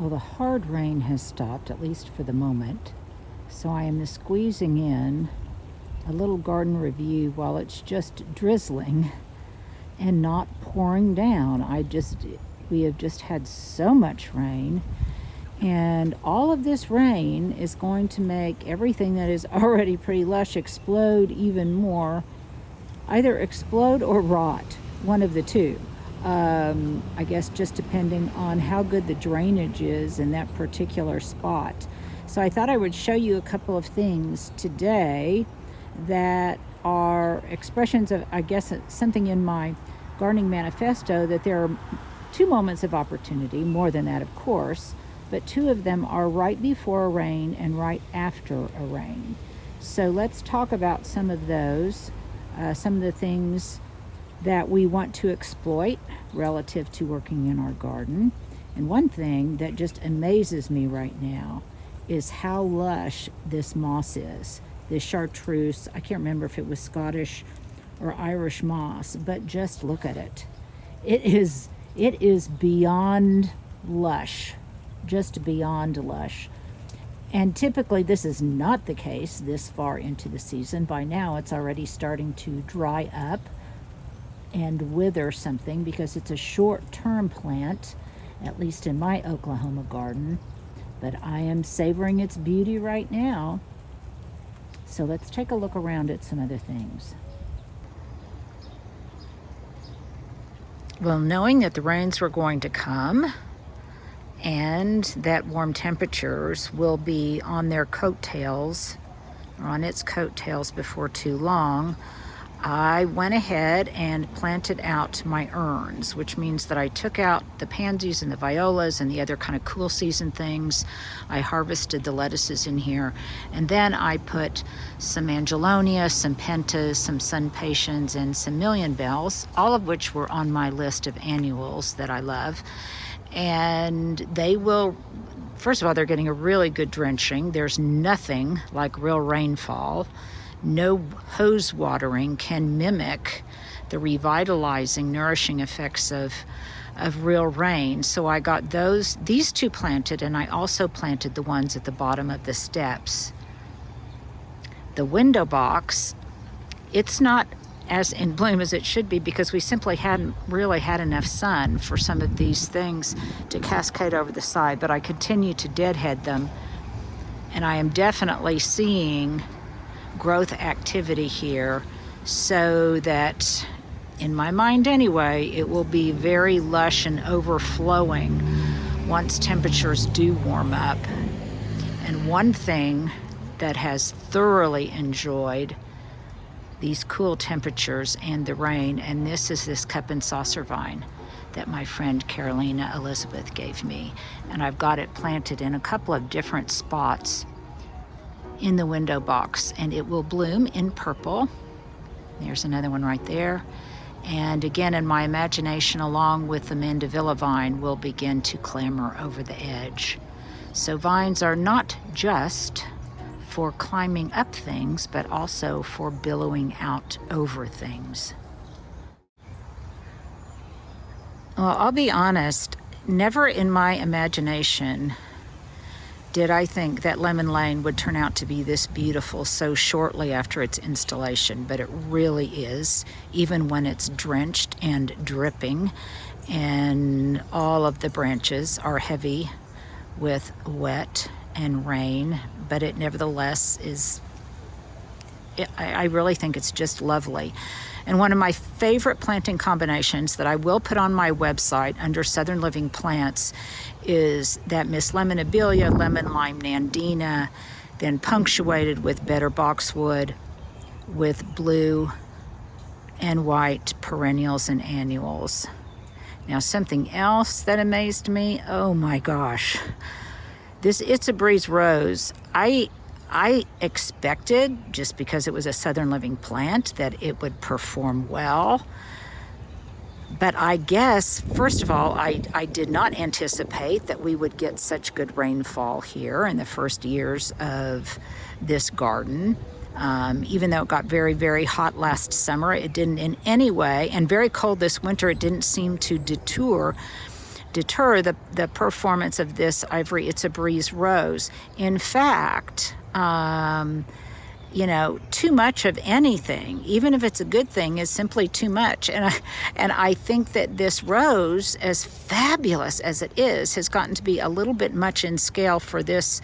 Well, the hard rain has stopped, at least for the moment. So I am squeezing in a little garden review while it's just drizzling and not pouring down. We have just had so much rain, and all of this rain is going to make everything that is already pretty lush explode even more. Either explode or rot, one of the two. I guess just depending on how good the drainage is in that particular spot. So I thought I would show you a couple of things today that are expressions of, I guess, something in my gardening manifesto, that there are two moments of opportunity, more than that of course, but two of them are right before a rain and right after a rain. So let's talk about some of those, some of the things that we want to exploit relative to working in our garden. And one thing that just amazes me right now is how lush this moss is. This chartreuse, I can't remember if it was Scottish or Irish moss, but just look at it. It is beyond lush, just beyond lush. And typically this is not the case this far into the season. By now it's already starting to dry up and wither something because it's a short-term plant, at least in my Oklahoma garden. But I am savoring its beauty right now. So let's take a look around at some other things. Well, knowing that the rains were going to come and that warm temperatures will be on their coattails, or on its coattails before too long, I went ahead and planted out my urns, which means that I took out the pansies and the violas and the other kind of cool season things. I harvested the lettuces in here, and then I put some angelonia, some pentas, some sun patiens, and some million bells, all of which were on my list of annuals that I love. And they will, first of all, they're getting a really good drenching. There's nothing like real rainfall. No hose watering can mimic the revitalizing, nourishing effects of real rain. So I got these two planted, and I also planted the ones at the bottom of the steps. The window box, it's not as in bloom as it should be because we simply hadn't really had enough sun for some of these things to cascade over the side, but I continue to deadhead them, and I am definitely seeing growth activity here, so that, in my mind anyway, it will be very lush and overflowing once temperatures do warm up. And one thing that has thoroughly enjoyed these cool temperatures and the rain, and this is this cup and saucer vine that my friend Carolina Elizabeth gave me, and I've got it planted in a couple of different spots in the window box, and it will bloom in purple. There's another one right there. And again, in my imagination, along with the mandevilla vine, will begin to clamber over the edge. So vines are not just for climbing up things, but also for billowing out over things. Well, I'll be honest, never in my imagination did I think that Lemon Lane would turn out to be this beautiful so shortly after its installation, but it really is, even when it's drenched and dripping, and all of the branches are heavy with wet and rain, but it nevertheless is, I really think it's just lovely. And one of my favorite planting combinations that I will put on my website under Southern Living Plants is that Miss Lemonabilia, Lemon Lime Nandina, then punctuated with Better Boxwood, with blue and white perennials and annuals. Now, something else that amazed me, oh my gosh, this It's a Breeze Rose. I expected, just because it was a Southern Living plant, that it would perform well. But I guess, first of all, I did not anticipate that we would get such good rainfall here in the first years of this garden. Even though it got very, very hot last summer, it didn't in any way, and very cold this winter, it didn't seem to deter deter the performance of this ivory It's a Breeze rose. In fact, you know, too much of anything, even if it's a good thing, is simply too much. And I think that this rose, as fabulous as it is, has gotten to be a little bit much in scale for this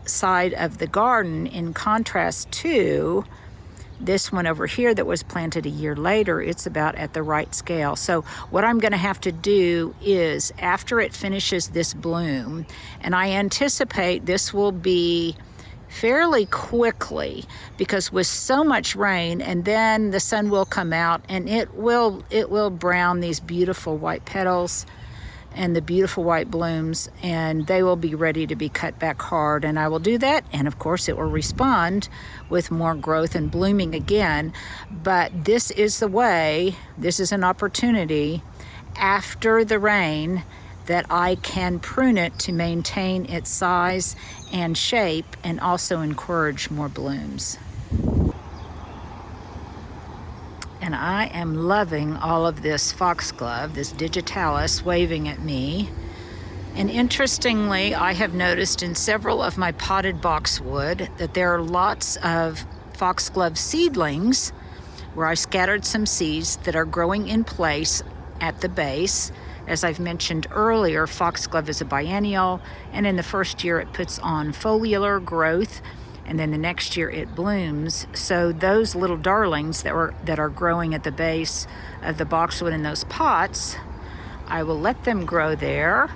side of the garden, in contrast to this one over here that was planted a year later. It's about at the right scale. So what I'm going to have to do is, after it finishes this bloom, and I anticipate this will be fairly quickly, because with so much rain, and then the sun will come out and it will brown these beautiful white petals and the beautiful white blooms, and they will be ready to be cut back hard. And I will do that, and of course it will respond with more growth and blooming again. But this is the way, this is an opportunity after the rain that I can prune it to maintain its size and shape, and also encourage more blooms. And I am loving all of this foxglove, this digitalis, waving at me. And interestingly, I have noticed in several of my potted boxwood that there are lots of foxglove seedlings where I scattered some seeds that are growing in place at the base. As I've mentioned earlier, foxglove is a biennial, and in the first year it puts on foliar growth, and then the next year it blooms. So those little darlings that are growing at the base of the boxwood in those pots, I will let them grow there,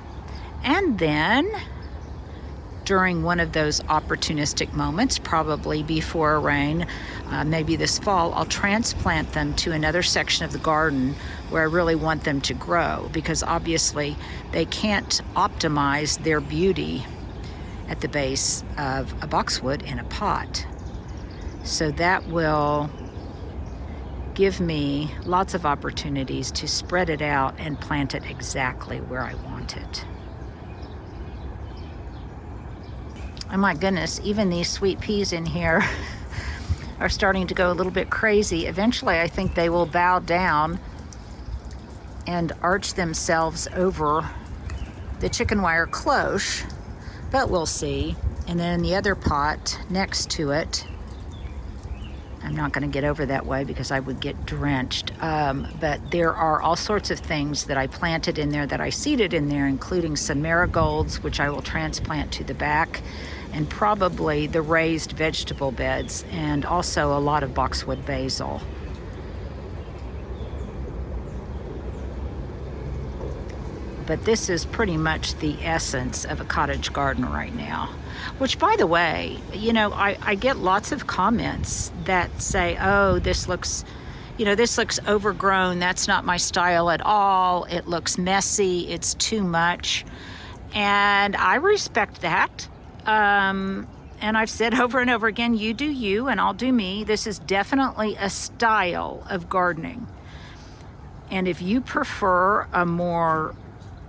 and then during one of those opportunistic moments, probably before a rain, maybe this fall, I'll transplant them to another section of the garden where I really want them to grow, because obviously they can't optimize their beauty at the base of a boxwood in a pot. So that will give me lots of opportunities to spread it out and plant it exactly where I want it. Oh my goodness, even these sweet peas in here are starting to go a little bit crazy. Eventually, I think they will bow down and arch themselves over the chicken wire cloche, but we'll see. And then in the other pot next to it, I'm not going to get over that way because I would get drenched. But there are all sorts of things that I planted in there, that I seeded in there, including some marigolds, which I will transplant to the back, and probably the raised vegetable beds, and also a lot of boxwood basil. But this is pretty much the essence of a cottage garden right now. Which, by the way, you know, I get lots of comments that say, oh, this looks overgrown. That's not my style at all. It looks messy. It's too much. And I respect that. And I've said over and over again, you do you and I'll do me. This is definitely a style of gardening. And if you prefer a more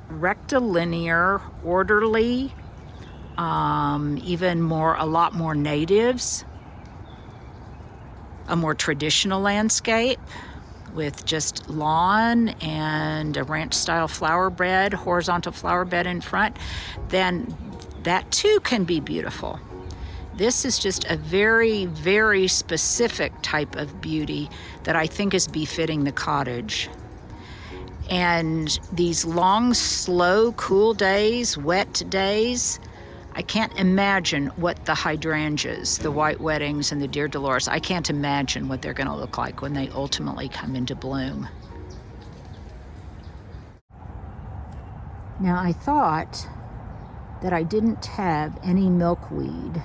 rectilinear, orderly, a lot more natives, a more traditional landscape with just lawn and a ranch style flower bed, horizontal flower bed in front, then that too can be beautiful. This is just a very, very specific type of beauty that I think is befitting the cottage. And these long, slow, cool days, wet days, I can't imagine what the hydrangeas, the white weddings, and the deer Dolores, I can't imagine what they're going to look like when they ultimately come into bloom. Now, I thought that I didn't have any milkweed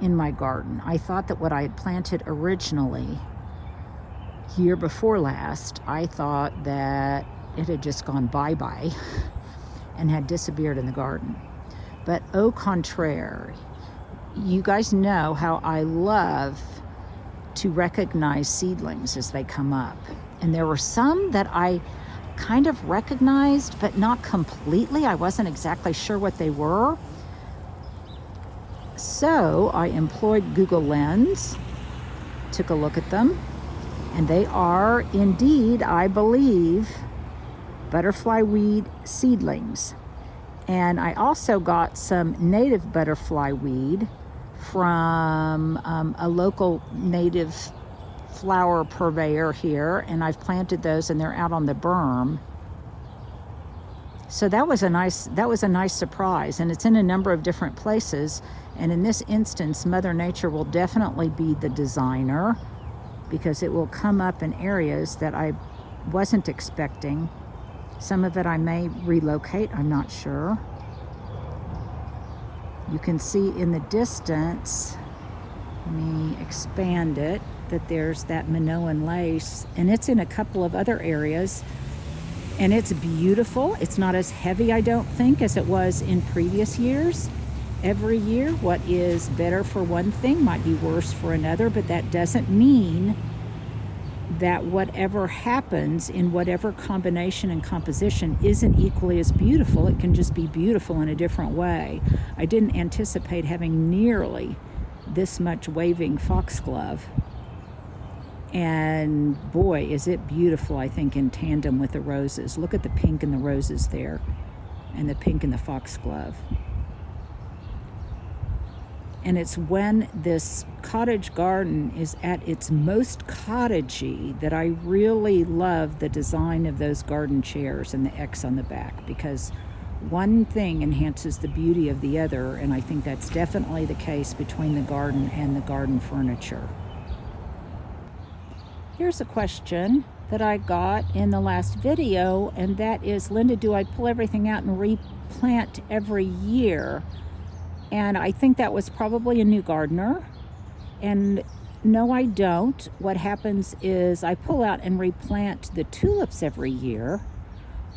in my garden. I thought that what I had planted originally, year before last, I thought that it had just gone bye-bye and had disappeared in the garden. But au contraire, you guys know how I love to recognize seedlings as they come up. And there were some that I kind of recognized, but not completely. I wasn't exactly sure what they were. So I employed Google Lens, took a look at them, and they are indeed, I believe, butterfly weed seedlings. And I also got some native butterfly weed from a local native flower purveyor here, and I've planted those, and they're out on the berm. So that was a nice surprise, and it's in a number of different places. And in this instance, Mother Nature will definitely be the designer, because it will come up in areas that I wasn't expecting. Some of it I may relocate, I'm not sure. You can see in the distance, let me expand it, that there's that Minoan lace, and it's in a couple of other areas, and it's beautiful. It's not as heavy, I don't think, as it was in previous years. Every year, what is better for one thing might be worse for another, but that doesn't mean that whatever happens in whatever combination and composition isn't equally as beautiful. It can just be beautiful in a different way. I didn't anticipate having nearly this much waving foxglove. And boy, is it beautiful, I think, in tandem with the roses. Look at the pink in the roses there, and the pink in the foxglove. And it's when this cottage garden is at its most cottagey that I really love the design of those garden chairs and the X on the back, because one thing enhances the beauty of the other, and I think that's definitely the case between the garden and the garden furniture. Here's a question that I got in the last video, and that is, Linda, do I pull everything out and replant every year? And I think that was probably a new gardener. And no, I don't. What happens is I pull out and replant the tulips every year,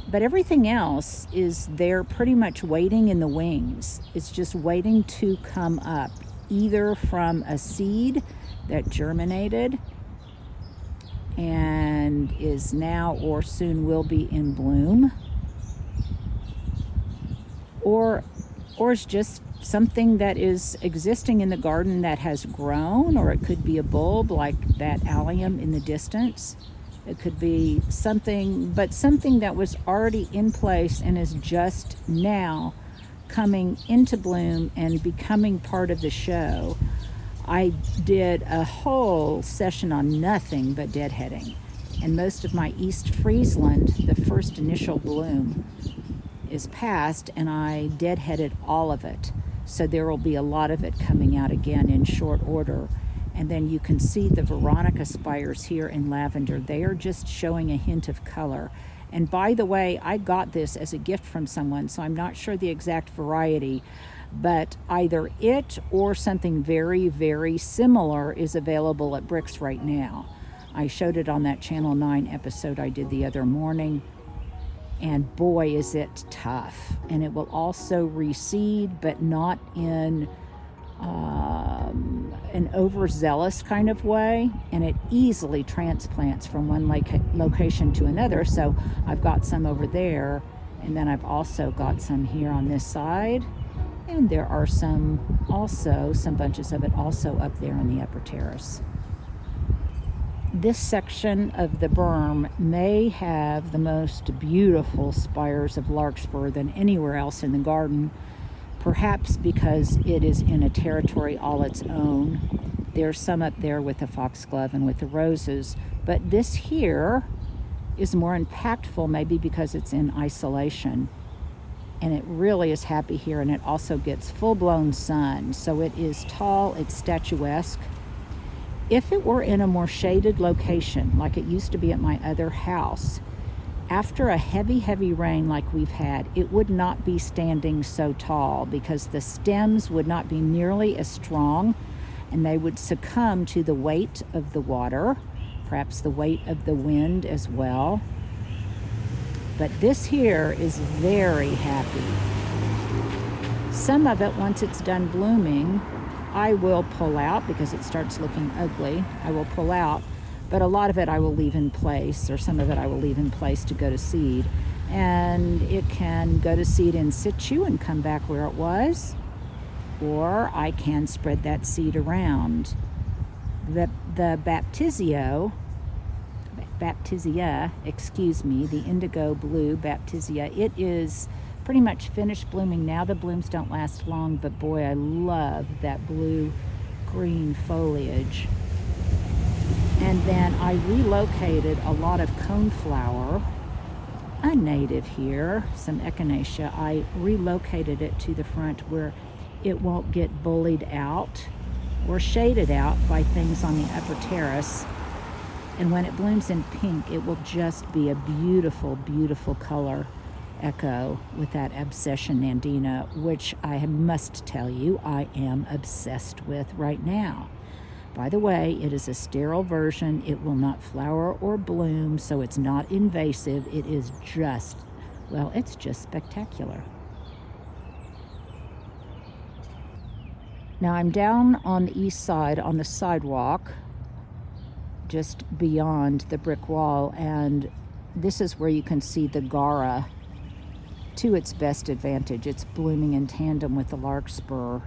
but everything else is there pretty much waiting in the wings. It's just waiting to come up, either from a seed that germinated and is now or soon will be in bloom, or it's just something that is existing in the garden that has grown, or it could be a bulb like that allium in the distance. It could be something, but something that was already in place and is just now coming into bloom and becoming part of the show. I did a whole session on nothing but deadheading, and most of my East Friesland, the first initial bloom is past, and I deadheaded all of it. So there will be a lot of it coming out again in short order. And then you can see the Veronica spires here in lavender. They are just showing a hint of color. And by the way, I got this as a gift from someone, so I'm not sure the exact variety, but either it or something very, very similar is available at Bricks right now. I showed it on that Channel 9 episode I did the other morning. And boy, is it tough. And it will also reseed, but not in an overzealous kind of way. And it easily transplants from one location to another. So I've got some over there, and then I've also got some here on this side. And there are some bunches of it also up there on the upper terrace. This section of the berm may have the most beautiful spires of larkspur than anywhere else in the garden, perhaps because it is in a territory all its own. There's some up there with the foxglove and with the roses, but this here is more impactful, maybe because it's in isolation. And it really is happy here, and it also gets full-blown sun, so it is tall, it's statuesque. If it were in a more shaded location, like it used to be at my other house, after a heavy, heavy rain like we've had, it would not be standing so tall, because the stems would not be nearly as strong, and they would succumb to the weight of the water, perhaps the weight of the wind as well. But this here is very happy. Some of it, once it's done blooming, I will pull out because it starts looking ugly. I will pull out, but a lot of it I will leave in place, or some of it I will leave in place to go to seed. And it can go to seed in situ and come back where it was, or I can spread that seed around. The baptisia, excuse me, the indigo blue baptisia. It is pretty much finished blooming now. The blooms don't last long, but boy, I love that blue-green foliage. And then I relocated a lot of coneflower, a native here, some echinacea. I relocated it to the front where it won't get bullied out or shaded out by things on the upper terrace. And when it blooms in pink, it will just be a beautiful, beautiful color echo with that Obsession nandina, which I must tell you I am obsessed with right now. By the way, it is a sterile version. It will not flower or bloom, so it's not invasive. It is just, well, it's just spectacular. Now I'm down on the east side on the sidewalk, just beyond the brick wall, and this is where you can see the Gara to its best advantage. It's blooming in tandem with the Larkspur.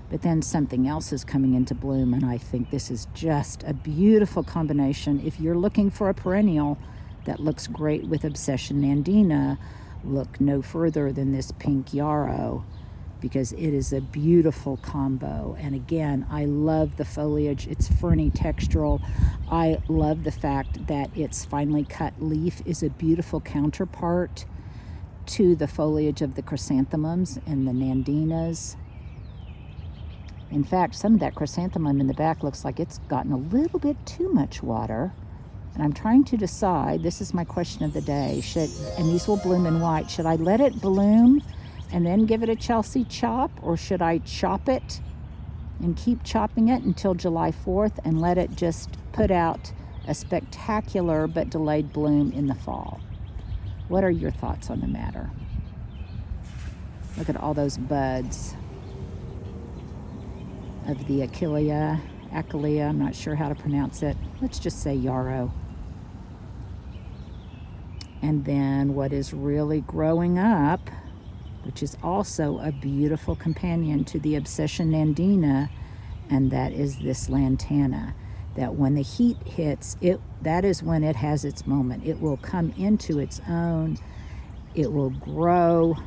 But then something else is coming into bloom, and I think this is just a beautiful combination. If you're looking for a perennial that looks great with Obsession nandina, look no further than this pink Yarrow, because it is a beautiful combo. And again, I love the foliage. It's ferny textural. I love the fact that its finely cut leaf is a beautiful counterpart to the foliage of the chrysanthemums and the nandinas. In fact, some of that chrysanthemum in the back looks like it's gotten a little bit too much water. And I'm trying to decide, this is my question of the day, and these will bloom in white, should I let it bloom and then give it a Chelsea chop, or should I chop it and keep chopping it until July 4th and let it just put out a spectacular but delayed bloom in the fall? What are your thoughts on the matter? Look at all those buds of the Achillea, I'm not sure how to pronounce it. Let's just say Yarrow. And then what is really growing up, which is also a beautiful companion to the Obsession nandina, and that is this lantana. That when the heat hits, that is when it has its moment. It will come into its own. It will grow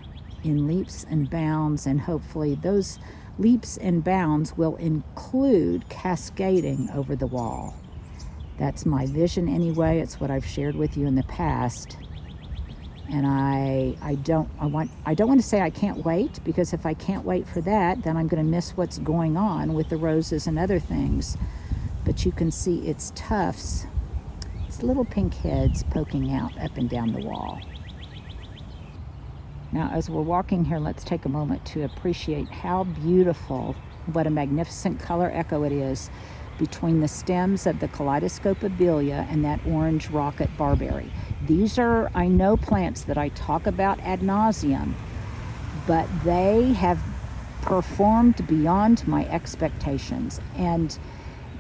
in leaps and bounds, and hopefully those leaps and bounds will include cascading over the wall. That's my vision anyway. It's what I've shared with you in the past. And I don't want to say I can't wait, because if I can't wait for that, then I'm going to miss what's going on with the roses and other things. But you can see its tufts, its little pink heads poking out up and down the wall. Now, as we're walking here, let's take a moment to appreciate how beautiful, what a magnificent color echo it is between the stems of the Kaleidoscopobelia and that orange rocket barberry. These are, I know, plants that I talk about ad nauseum, but they have performed beyond my expectations. And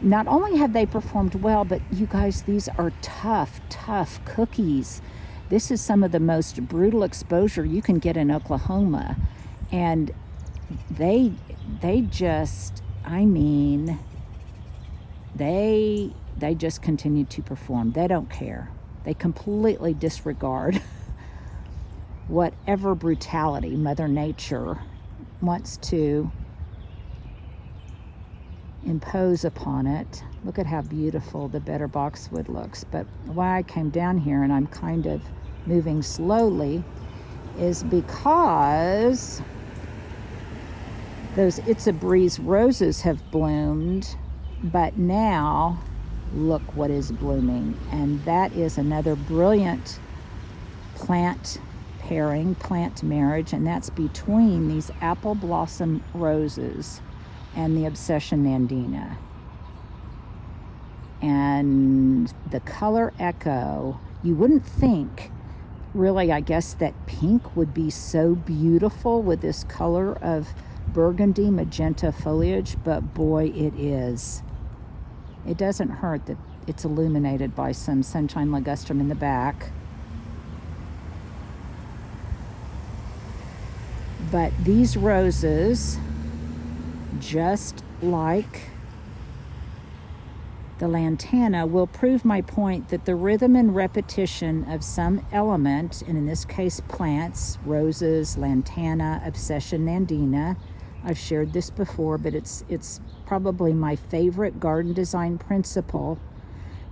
not only have they performed well, but you guys, these are tough, tough cookies. This is some of the most brutal exposure you can get in Oklahoma. And they just, I mean, they just continue to perform. They don't care. They completely disregard whatever brutality Mother Nature wants to impose upon it. Look at how beautiful the better boxwood looks. But why I came down here and I'm kind of moving slowly is because those It's a Breeze roses have bloomed, but now look what is blooming. And that is another brilliant plant pairing, plant marriage, and that's between these apple blossom roses and the Obsession nandina. And the color echo, you wouldn't think, really, I guess, that pink would be so beautiful with this color of burgundy magenta foliage, but boy, it is. It doesn't hurt that it's illuminated by some sunshine ligustrum in the back. But these roses, just like the lantana, will prove my point that the rhythm and repetition of some element, and in this case plants, roses, lantana, obsession, nandina. I've shared this before, but it's probably my favorite garden design principle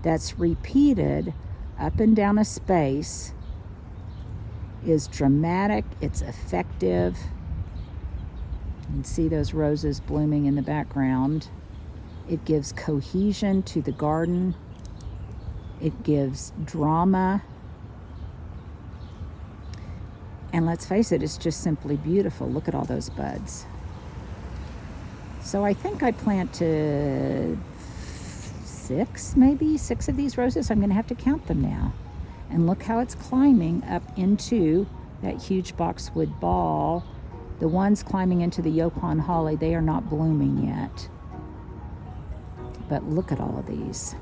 that's repeated up and down a space, is dramatic, it's effective. You can see those roses blooming in the background. It gives cohesion to the garden. It gives drama. And let's face it, it's just simply beautiful. Look at all those buds. So I think I planted six of these roses. I'm going to have to count them now. And look how it's climbing up into that huge boxwood ball. The ones climbing into the Yopon holly, they are not blooming yet. But look at all of these.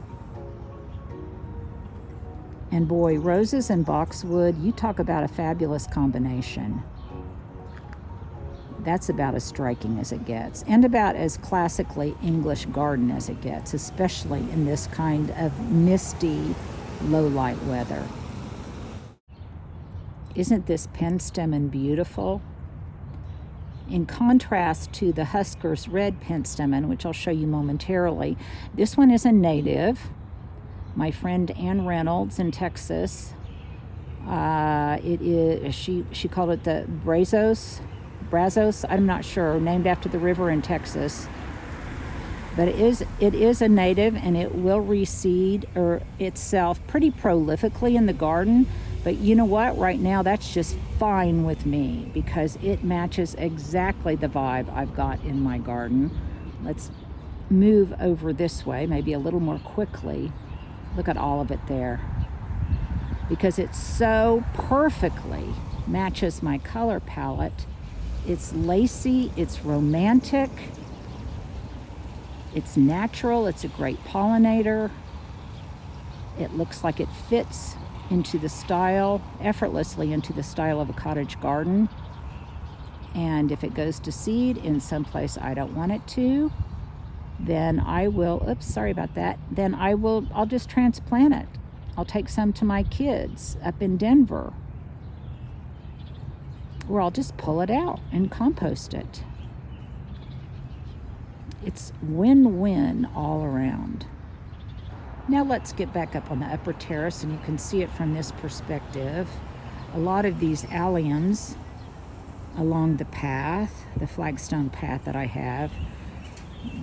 And boy, roses and boxwood, you talk about a fabulous combination. That's about as striking as it gets, and about as classically English garden as it gets, especially in this kind of misty, low light weather. Isn't this Penstemon beautiful? In contrast to the Husker's red Penstemon, which I'll show you momentarily, this one is a native. My friend Ann Reynolds in Texas, she called it the Brazos, I'm not sure, named after the river in Texas. But it is a native, and it will reseed itself pretty prolifically in the garden. But you know what? Right now, that's just fine with me because it matches exactly the vibe I've got in my garden. Let's move over this way, maybe a little more quickly. Look at all of it there. Because it so perfectly matches my color palette. It's lacy, it's romantic, it's natural, it's a great pollinator. It looks like it fits into the style, effortlessly into the style of a cottage garden. And if it goes to seed in some place I don't want it to, then I will, I'll just transplant it. I'll take some to my kids up in Denver, or I'll just pull it out and compost it. It's win-win all around. Now let's get back up on the upper terrace, and you can see it from this perspective. A lot of these alliums along the path, the flagstone path that I have,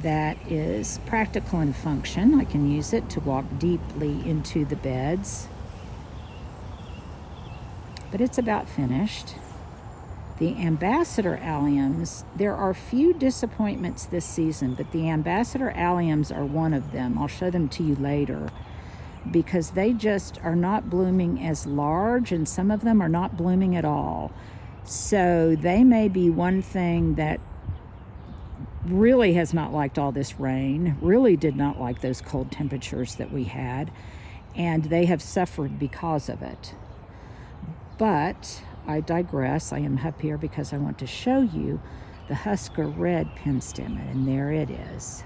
that is practical in function. I can use it to walk deeply into the beds, but it's about finished. The ambassador alliums, there are few disappointments this season, but the ambassador alliums are one of them. I'll show them to you later because they just are not blooming as large, and some of them are not blooming at all. So they may be one thing that really has not liked all this rain, really did not like those cold temperatures that we had, and they have suffered because of it. But I digress. I am up here because I want to show you the Husker red Penstemon, and there it is.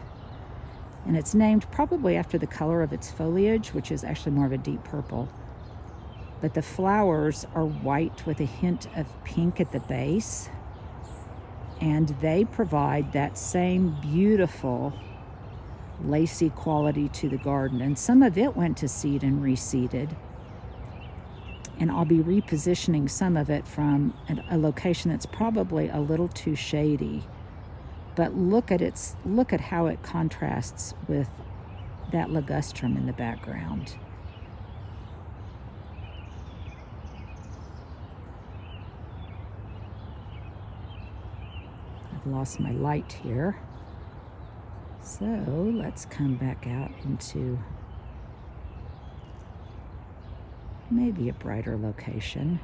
And it's named probably after the color of its foliage, which is actually more of a deep purple. But the flowers are white with a hint of pink at the base, and they provide that same beautiful lacy quality to the garden. And some of it went to seed and reseeded. And I'll be repositioning some of it from a location that's probably a little too shady. But look at how it contrasts with that ligustrum in the background. I've lost my light here. So let's come back out into maybe a brighter location.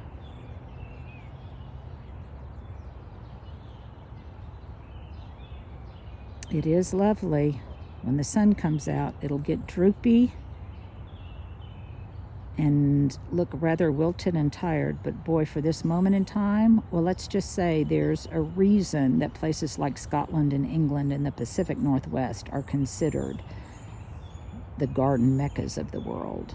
It is lovely. When the sun comes out, it'll get droopy and look rather wilted and tired. But boy, for this moment in time, well, let's just say there's a reason that places like Scotland and England and the Pacific Northwest are considered the garden meccas of the world.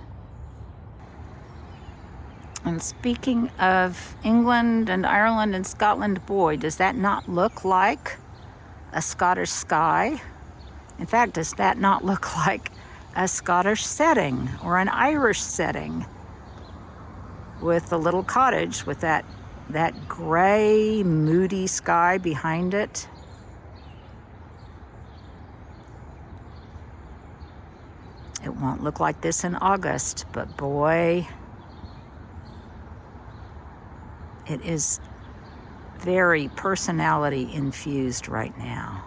And speaking of England and Ireland and Scotland, boy, does that not look like a Scottish sky? In fact, does that not look like a Scottish setting or an Irish setting with a little cottage with that gray, moody sky behind it? It won't look like this in August, but boy, it is very personality infused right now.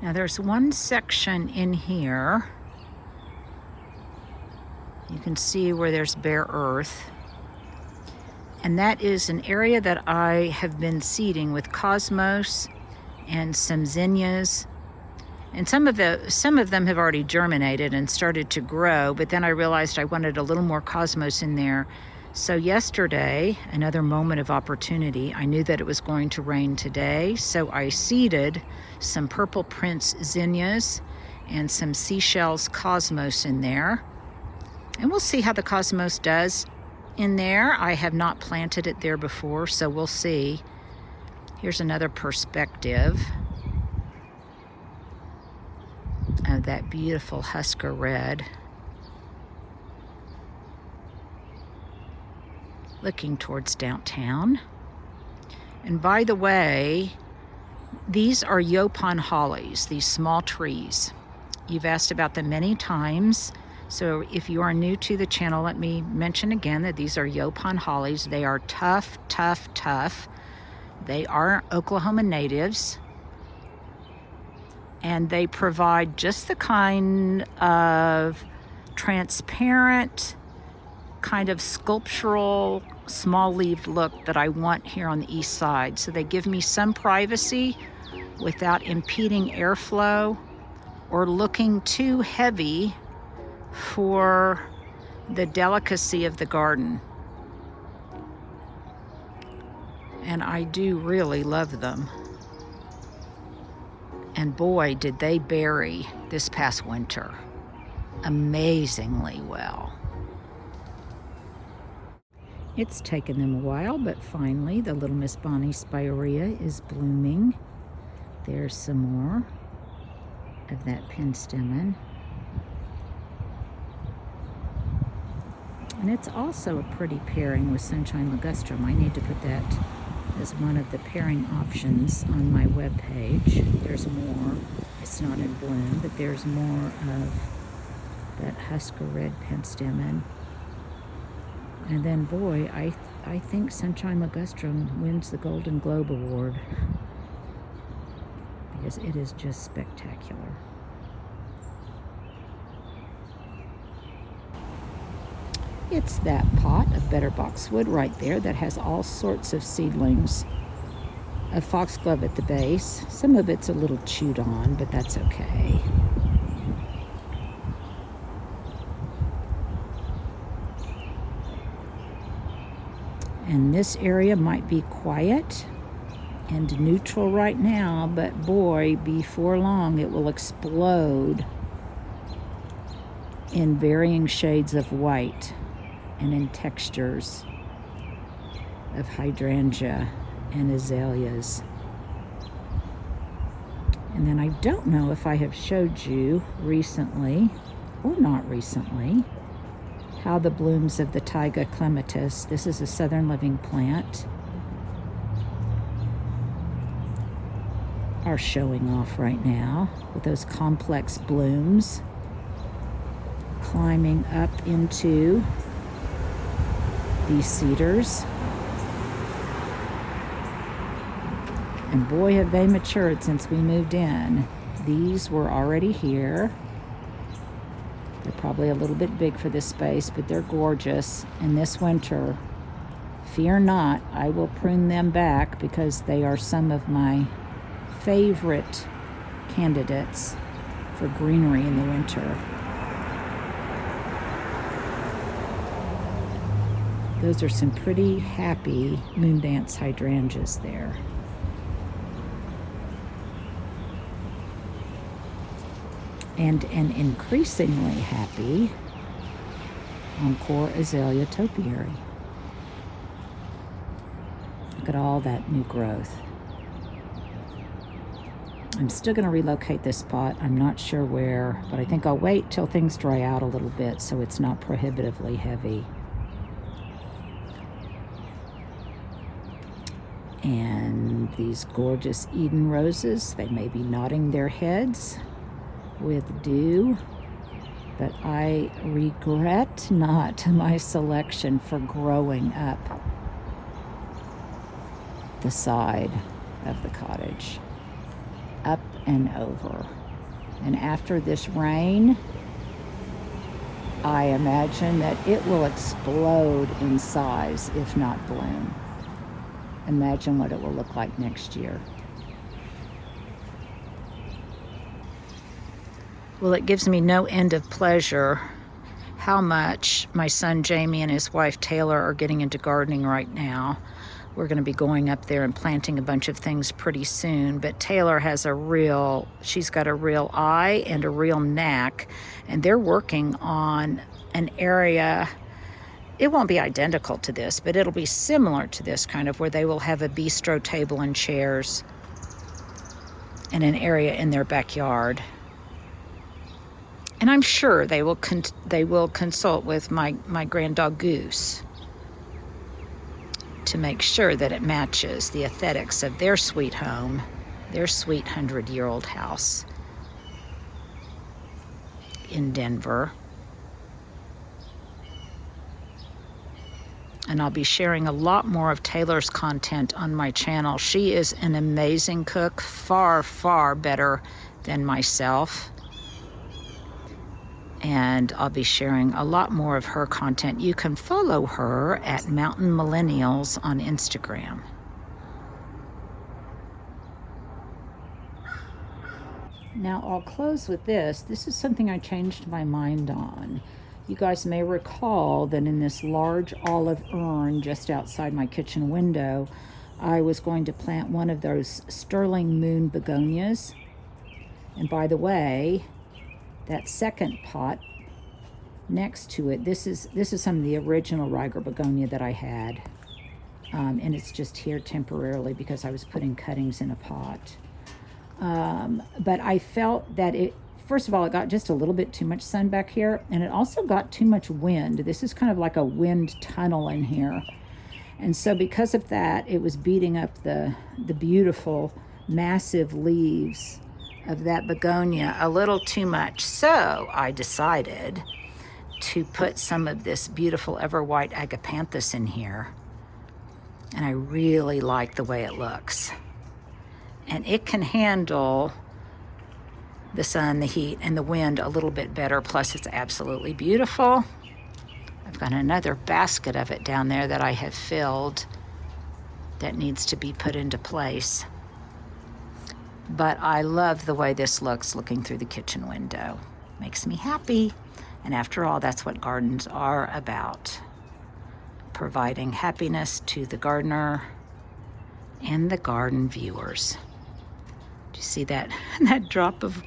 Now there's one section in here, you can see where there's bare earth, and that is an area that I have been seeding with cosmos and some zinnias, and some of them have already germinated and started to grow, but then I realized I wanted a little more cosmos in there. So yesterday, another moment of opportunity, I knew that it was going to rain today, so I seeded some Purple Prince zinnias and some Seashells cosmos in there. And we'll see how the cosmos does in there. I have not planted it there before, so we'll see. Here's another perspective of that beautiful Husker red, looking towards downtown. And by the way, these are Yopon hollies, these small trees. You've asked about them many times, so if you are new to the channel, let me mention again that these are Yopon hollies. They are tough, tough, tough. They are Oklahoma natives, and they provide just the kind of transparent, kind of sculptural, small-leaved look that I want here on the east side. So they give me some privacy without impeding airflow or looking too heavy for the delicacy of the garden. And I do really love them. And boy, did they berry this past winter amazingly well. It's taken them a while, but finally the little Miss Bonnie spirea is blooming. There's some more of that Penstemon. And it's also a pretty pairing with Sunshine Ligustrum. I need to put that as one of the pairing options on my webpage. There's more. It's not in bloom, but there's more of that Husker red Penstemon. And then, boy, I think Sunshine Ligustrum wins the Golden Globe Award because it is just spectacular. It's that pot of better boxwood right there that has all sorts of seedlings of foxglove at the base. Some of it's a little chewed on, but that's okay. And this area might be quiet and neutral right now, but boy, before long it will explode in varying shades of white and in textures of hydrangea and azaleas. And then I don't know if I have showed you recently or not recently how the blooms of the taiga clematis, this is a southern living plant, are showing off right now with those complex blooms climbing up into these cedars. And boy, have they matured since we moved in. These were already here. They're probably a little bit big for this space, but they're gorgeous. And this winter, fear not, I will prune them back because they are some of my favorite candidates for greenery in the winter. Those are some pretty happy moondance hydrangeas there. And an increasingly happy Encore Azalea topiary. Look at all that new growth. I'm still going to relocate this spot. I'm not sure where, but I think I'll wait till things dry out a little bit so it's not prohibitively heavy. And these gorgeous Eden roses, they may be nodding their heads with dew, but I regret not my selection for growing up the side of the cottage, up and over. And after this rain, I imagine that it will explode in size, if not bloom. Imagine what it will look like next year. Well, it gives me no end of pleasure how much my son Jamie and his wife Taylor are getting into gardening right now. We're going to be going up there and planting a bunch of things pretty soon, but Taylor has she's got a real eye and a real knack, and they're working on an area. It won't be identical to this, but it'll be similar to this kind of, where they will have a bistro table and chairs in an area in their backyard. And I'm sure they will consult with my grand dog Goose to make sure that it matches the aesthetics of their sweet home, their sweet 100-year-old house in Denver. And I'll be sharing a lot more of Taylor's content on my channel. She is an amazing cook, far, far better than myself. And I'll be sharing a lot more of her content. You can follow her at Mountain Millennials on Instagram. Now I'll close with this. This is something I changed my mind on. You guys may recall that in this large olive urn just outside my kitchen window, I was going to plant one of those sterling moon begonias. And by the way, that second pot next to it, this is some of the original Riger begonia that I had, and it's just here temporarily because I was putting cuttings in a pot. But I felt that first of all, it got just a little bit too much sun back here, and it also got too much wind. This is kind of like a wind tunnel in here, and so because of that, it was beating up the beautiful massive leaves of that begonia a little too much. So I decided to put some of this beautiful everwhite Agapanthus in here, and I really like the way it looks. And it can handle the sun, the heat, and the wind a little bit better, plus it's absolutely beautiful. I've got another basket of it down there that I have filled that needs to be put into place. But I love the way this looks looking through the kitchen window. Makes me happy. And after all, that's what gardens are about. Providing happiness to the gardener and the garden viewers. Do you see that drop of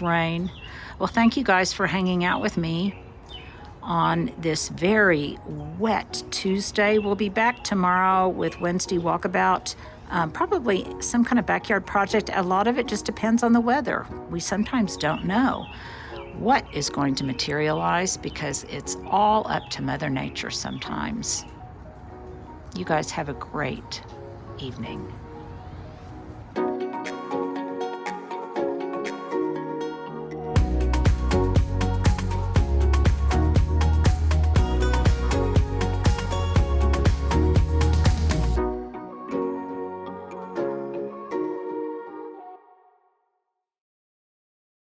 rain? Well, thank you guys for hanging out with me on this very wet Tuesday. We'll be back tomorrow with Wednesday Walkabout. Probably some kind of backyard project. A lot of it just depends on the weather. We sometimes don't know what is going to materialize because it's all up to Mother Nature sometimes. You guys have a great evening.